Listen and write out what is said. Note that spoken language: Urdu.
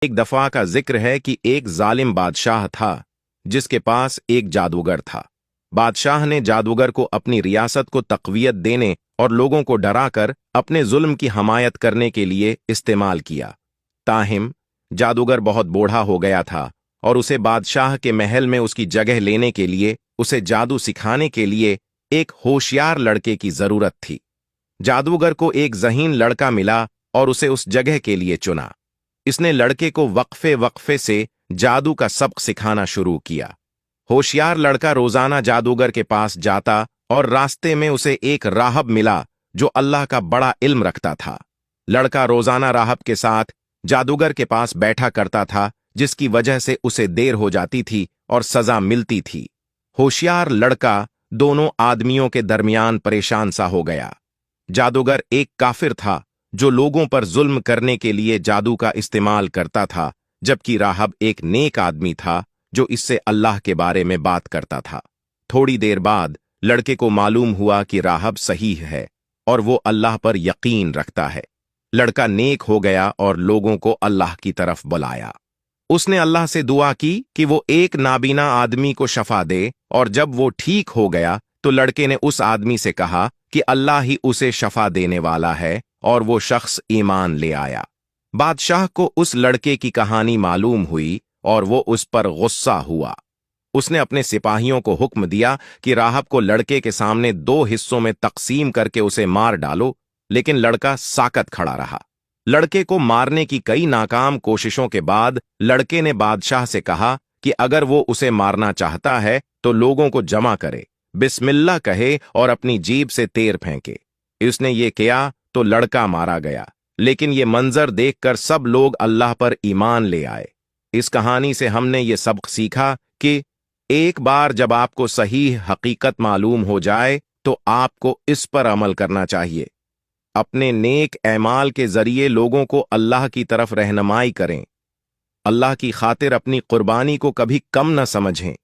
ایک دفعہ کا ذکر ہے کہ ایک ظالم بادشاہ تھا جس کے پاس ایک جادوگر تھا۔ بادشاہ نے جادوگر کو اپنی ریاست کو تقویت دینے اور لوگوں کو ڈرا کر اپنے ظلم کی حمایت کرنے کے لیے استعمال کیا۔ تاہم جادوگر بہت بوڑھا ہو گیا تھا اور اسے بادشاہ کے محل میں اس کی جگہ لینے کے لیے اسے جادو سکھانے کے لیے ایک ہوشیار لڑکے کی ضرورت تھی۔ جادوگر کو ایک ذہین لڑکا ملا اور اسے اس جگہ کے لیے چنا۔ اس نے لڑکے کو وقفے وقفے سے جادو کا سبق سکھانا شروع کیا۔ ہوشیار لڑکا روزانہ جادوگر کے پاس جاتا اور راستے میں اسے ایک راہب ملا جو اللہ کا بڑا علم رکھتا تھا۔ لڑکا روزانہ راہب کے ساتھ جادوگر کے پاس بیٹھا کرتا تھا، جس کی وجہ سے اسے دیر ہو جاتی تھی اور سزا ملتی تھی۔ ہوشیار لڑکا دونوں آدمیوں کے درمیان پریشان سا ہو گیا۔ جادوگر ایک کافر تھا جو لوگوں پر ظلم کرنے کے لیے جادو کا استعمال کرتا تھا، جبکہ راہب ایک نیک آدمی تھا جو اس سے اللہ کے بارے میں بات کرتا تھا۔ تھوڑی دیر بعد لڑکے کو معلوم ہوا کہ راہب صحیح ہے اور وہ اللہ پر یقین رکھتا ہے۔ لڑکا نیک ہو گیا اور لوگوں کو اللہ کی طرف بلایا۔ اس نے اللہ سے دعا کی کہ وہ ایک نابینا آدمی کو شفا دے، اور جب وہ ٹھیک ہو گیا تو لڑکے نے اس آدمی سے کہا کہ اللہ ہی اسے شفا دینے والا ہے، اور وہ شخص ایمان لے آیا۔ بادشاہ کو اس لڑکے کی کہانی معلوم ہوئی اور وہ اس پر غصہ ہوا۔ اس نے اپنے سپاہیوں کو حکم دیا کہ راہب کو لڑکے کے سامنے 2 حصوں میں تقسیم کر کے اسے مار ڈالو، لیکن لڑکا ساکت کھڑا رہا۔ لڑکے کو مارنے کی کئی ناکام کوششوں کے بعد لڑکے نے بادشاہ سے کہا کہ اگر وہ اسے مارنا چاہتا ہے تو لوگوں کو جمع کرے، بسم اللہ کہے اور اپنی جیب سے تیر پھینکے۔ اس نے یہ کیا تو لڑکا مارا گیا، لیکن یہ منظر دیکھ کر سب لوگ اللہ پر ایمان لے آئے۔ اس کہانی سے ہم نے یہ سبق سیکھا کہ ایک بار جب آپ کو صحیح حقیقت معلوم ہو جائے تو آپ کو اس پر عمل کرنا چاہیے۔ اپنے نیک اعمال کے ذریعے لوگوں کو اللہ کی طرف رہنمائی کریں۔ اللہ کی خاطر اپنی قربانی کو کبھی کم نہ سمجھیں۔